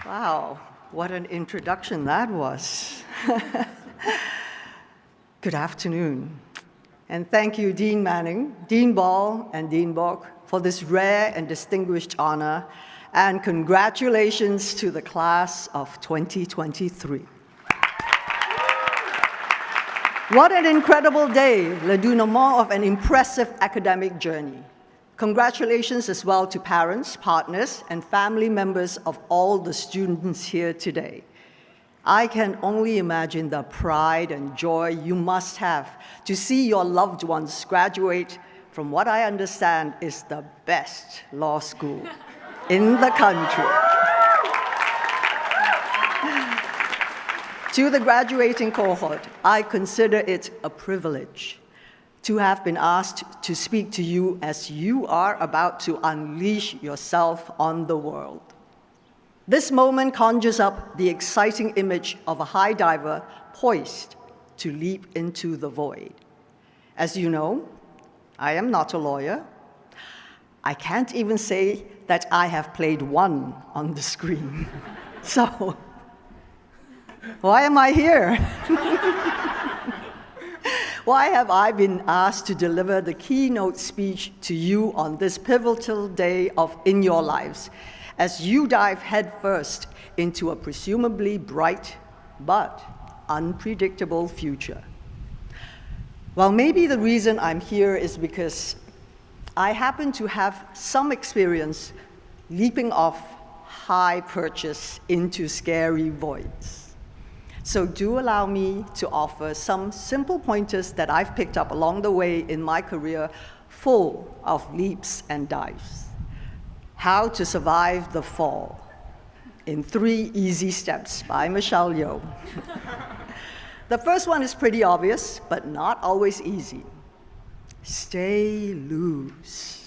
Wow, what an introduction that was. Good afternoon. And thank you, Dean Manning, Dean Ball, and Dean Bock for this rare and distinguished honor. And congratulations to the class of 2023. What an incredible day, le dénouement of an impressive academic journey. Congratulations as well to parents, partners, and family members of all the students here today. I can only imagine the pride and joy you must have to see your loved ones graduate from what I understand is the best law school in the country. To the graduating cohort, I consider it a privilege to have been asked to speak to you as you are about to unleash yourself on the world. This moment conjures up the exciting image of a high diver poised to leap into the void. As you know, I am not a lawyer. I can't even say that I have played one on the screen. So, why am I here? Why have I been asked to deliver the keynote speech to you on this pivotal day in your lives as you dive headfirst into a presumably bright but unpredictable future? Well, maybe the reason I'm here is because I happen to have some experience leaping off high perches into scary voids. So do allow me to offer some simple pointers that I've picked up along the way in my career full of leaps and dives. How to Survive the Fall in 3 Easy Steps by Michelle Yeoh. The first one is pretty obvious, but not always easy. Stay loose.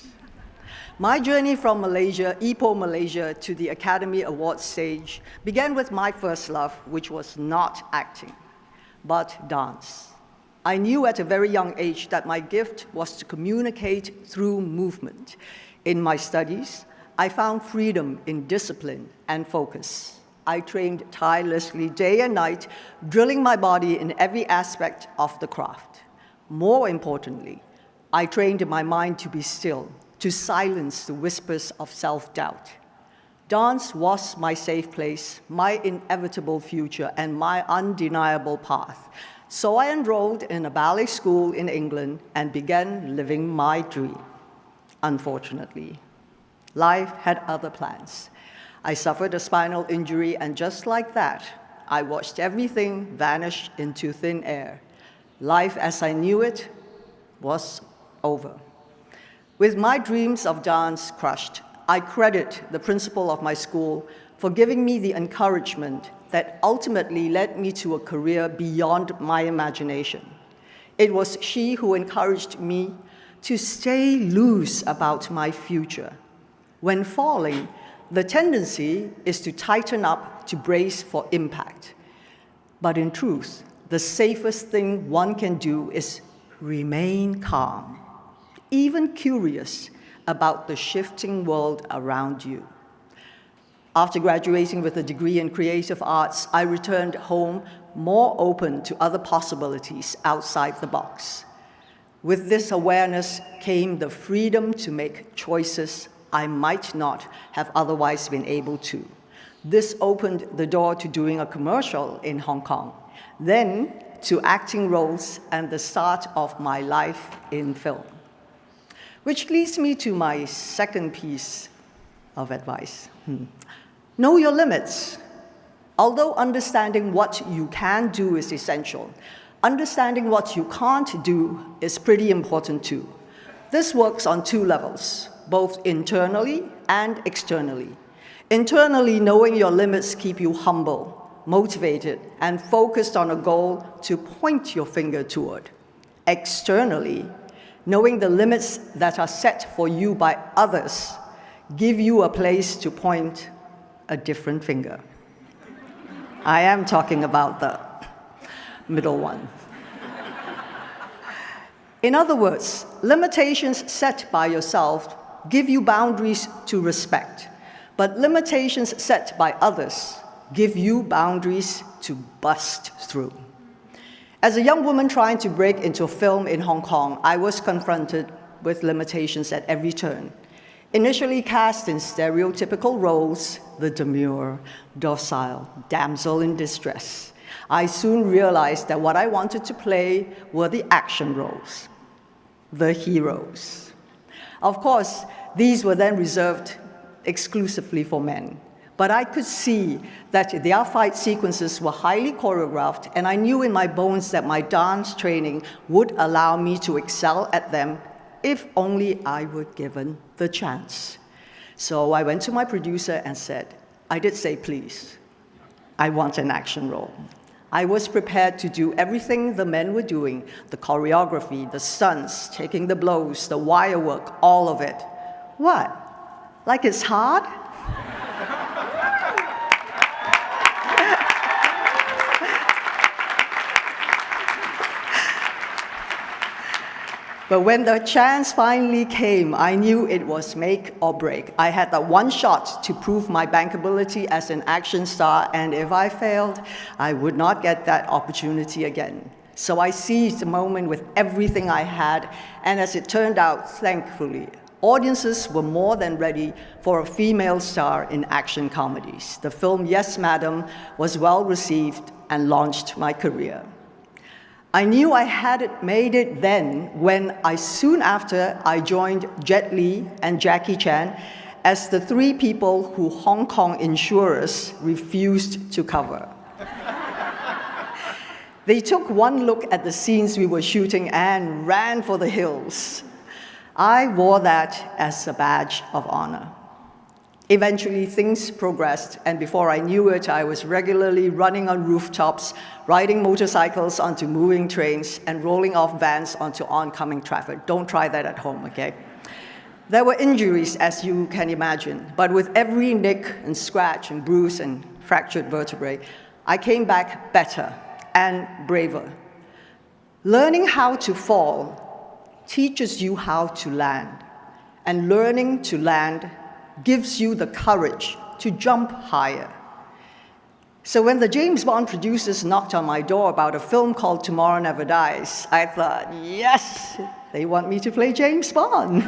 My journey from Malaysia, Ipoh, Malaysia, to the Academy Awards stage began with my first love, which was not acting, but dance. I knew at a very young age that my gift was to communicate through movement. In my studies, I found freedom in discipline and focus. I trained tirelessly day and night, drilling my body in every aspect of the craft. More importantly, I trained my mind to be still, to silence the whispers of self-doubt. Dance was my safe place, my inevitable future, and my undeniable path. So I enrolled in a ballet school in England and began living my dream. Unfortunately, life had other plans. I suffered a spinal injury, and just like that, I watched everything vanish into thin air. Life as I knew it was over. With my dreams of dance crushed, I credit the principal of my school for giving me the encouragement that ultimately led me to a career beyond my imagination. It was she who encouraged me to stay loose about my future. When falling, the tendency is to tighten up to brace for impact. But in truth, the safest thing one can do is remain calm, even curious about the shifting world around you. After graduating with a degree in creative arts, I returned home more open to other possibilities outside the box. With this awareness came the freedom to make choices I might not have otherwise been able to. This opened the door to doing a commercial in Hong Kong, then to acting roles and the start of my life in film. Which leads me to my second piece of advice. Know your limits. Although understanding what you can do is essential, understanding what you can't do is pretty important too. This works on 2 levels, both internally and externally. Internally, knowing your limits keep you humble, motivated, and focused on a goal to point your finger toward. Externally, knowing the limits that are set for you by others give you a place to point a different finger. I am talking about the middle one. In other words, limitations set by yourself give you boundaries to respect, but limitations set by others give you boundaries to bust through. As a young woman trying to break into film in Hong Kong, I was confronted with limitations at every turn. Initially cast in stereotypical roles, the demure, docile damsel in distress, I soon realized that what I wanted to play were the action roles, the heroes. Of course, these were then reserved exclusively for men. But I could see that their fight sequences were highly choreographed, and I knew in my bones that my dance training would allow me to excel at them if only I were given the chance. So I went to my producer and said, I did say, please, I want an action role. I was prepared to do everything the men were doing, the choreography, the stunts, taking the blows, the wire work, all of it. What? Like it's hard? But when the chance finally came, I knew it was make or break. I had that one shot to prove my bankability as an action star, and if I failed, I would not get that opportunity again. So I seized the moment with everything I had, and as it turned out, thankfully, audiences were more than ready for a female star in action comedies. The film Yes, Madam was well received and launched my career. I knew I had made it then when soon after I joined Jet Li and Jackie Chan as the three people who Hong Kong insurers refused to cover. They took one look at the scenes we were shooting and ran for the hills. I wore that as a badge of honor. Eventually, things progressed, and before I knew it, I was regularly running on rooftops, riding motorcycles onto moving trains, and rolling off vans onto oncoming traffic. Don't try that at home, okay? There were injuries, as you can imagine, but with every nick and scratch and bruise and fractured vertebrae, I came back better and braver. Learning how to fall teaches you how to land, and learning to land gives you the courage to jump higher. So when the James Bond producers knocked on my door about a film called Tomorrow Never Dies, I thought, yes, they want me to play James Bond.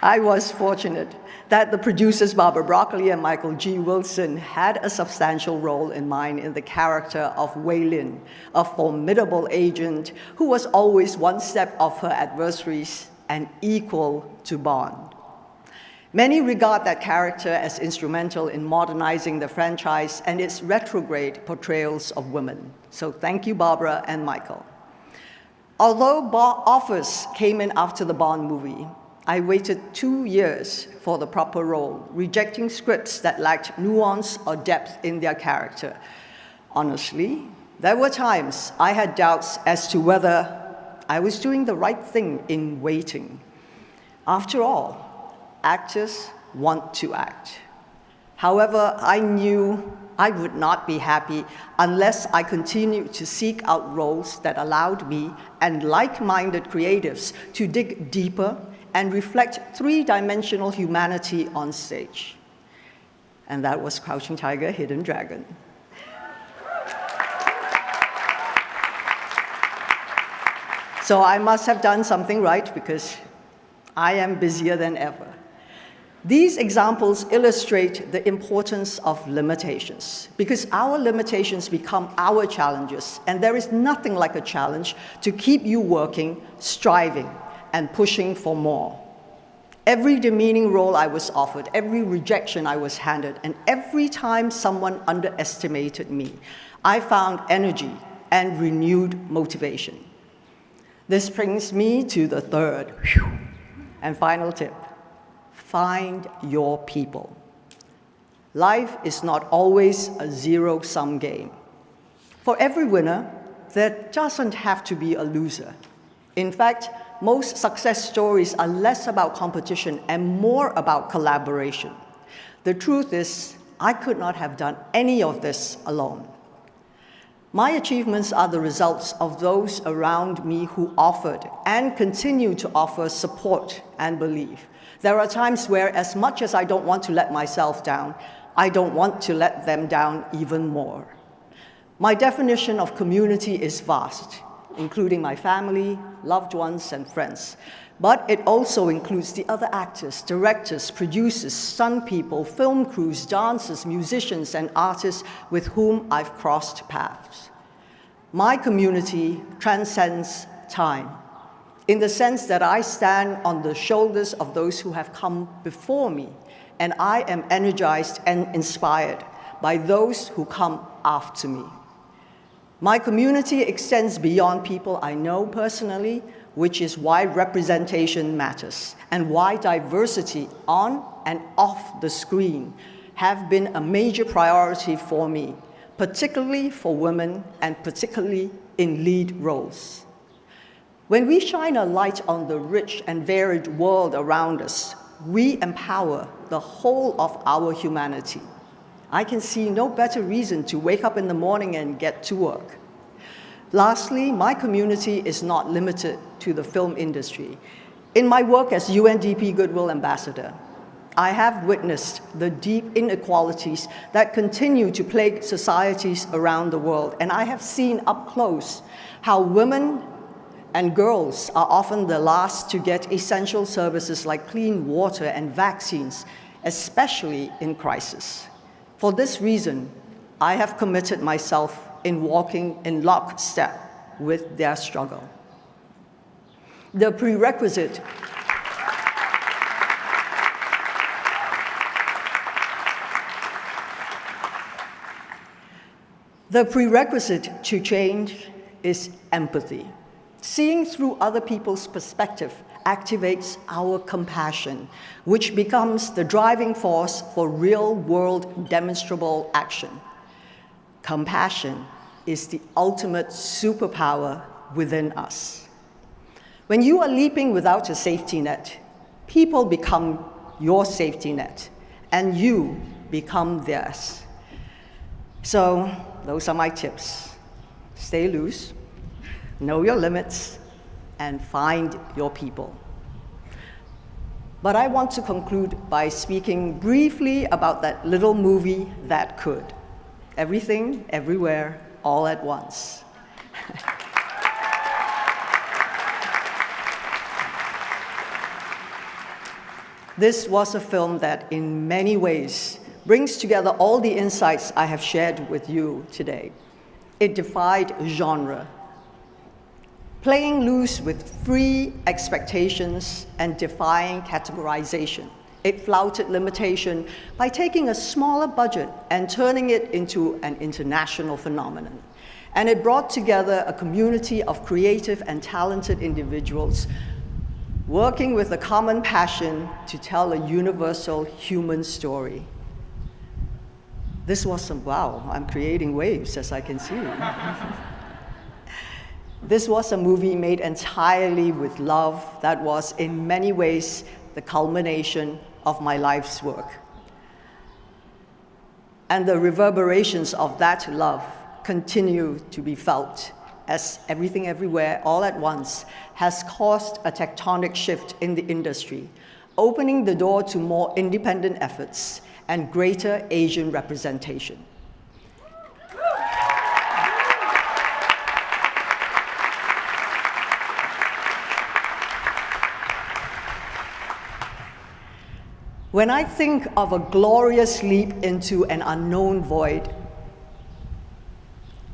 I was fortunate that the producers Barbara Broccoli and Michael G. Wilson had a substantial role in mine in the character of Wei Lin, a formidable agent who was always one step off her adversaries and equal to Bond. Many regard that character as instrumental in modernizing the franchise and its retrograde portrayals of women. So thank you, Barbara and Michael. Although offers came in after the Bond movie, I waited 2 years for the proper role, rejecting scripts that lacked nuance or depth in their character. Honestly, there were times I had doubts as to whether I was doing the right thing in waiting. After all, actors want to act. However, I knew I would not be happy unless I continued to seek out roles that allowed me and like-minded creatives to dig deeper and reflect three-dimensional humanity on stage. And that was Crouching Tiger, Hidden Dragon. So I must have done something right because I am busier than ever. These examples illustrate the importance of limitations because our limitations become our challenges, and there is nothing like a challenge to keep you working, striving, and pushing for more. Every demeaning role I was offered, every rejection I was handed, and every time someone underestimated me, I found energy and renewed motivation. This brings me to the third and final tip. Find your people. Life is not always a zero-sum game. For every winner, there doesn't have to be a loser. In fact, most success stories are less about competition and more about collaboration. The truth is, I could not have done any of this alone. My achievements are the results of those around me who offered and continue to offer support and belief. There are times where, as much as I don't want to let myself down, I don't want to let them down even more. My definition of community is vast, including my family, loved ones, and friends. But it also includes the other actors, directors, producers, stunt people, film crews, dancers, musicians, and artists with whom I've crossed paths. My community transcends time, in the sense that I stand on the shoulders of those who have come before me, and I am energized and inspired by those who come after me. My community extends beyond people I know personally, which is why representation matters and why diversity on and off the screen have been a major priority for me, particularly for women and particularly in lead roles. When we shine a light on the rich and varied world around us, we empower the whole of our humanity. I can see no better reason to wake up in the morning and get to work. Lastly, my community is not limited to the film industry. In my work as UNDP Goodwill Ambassador, I have witnessed the deep inequalities that continue to plague societies around the world, and I have seen up close how women and girls are often the last to get essential services like clean water and vaccines, especially in crisis. For this reason, I have committed myself in walking in lockstep with their struggle. The prerequisite to change is empathy. Seeing through other people's perspective activates our compassion, which becomes the driving force for real-world demonstrable action. Compassion is the ultimate superpower within us. When you are leaping without a safety net, people become your safety net, and you become theirs. So, those are my tips. Stay loose, know your limits, and find your people. But I want to conclude by speaking briefly about that little movie that could. Everything, everywhere, all at once. This was a film that in many ways brings together all the insights I have shared with you today. It defied genre, playing loose with free expectations and defying categorization. It flouted limitation by taking a smaller budget and turning it into an international phenomenon. And it brought together a community of creative and talented individuals working with a common passion to tell a universal human story. This was wow, I'm creating waves as I can see. This was a movie made entirely with love that was in many ways the culmination of my life's work. And the reverberations of that love continue to be felt as Everything Everywhere All at Once has caused a tectonic shift in the industry, opening the door to more independent efforts and greater Asian representation. When I think of a glorious leap into an unknown void,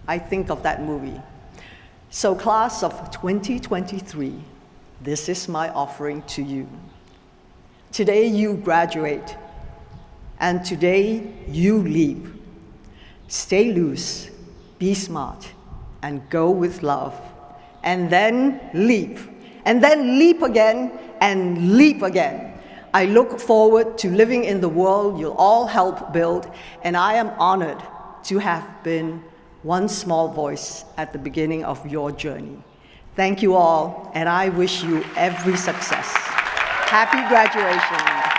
I think of that movie. So class of 2023, this is my offering to you. Today you graduate, and today you leap. Stay loose, be smart, and go with love. And then leap again, and leap again. I look forward to living in the world you'll all help build, and I am honored to have been one small voice at the beginning of your journey. Thank you all, and I wish you every success. Happy graduation.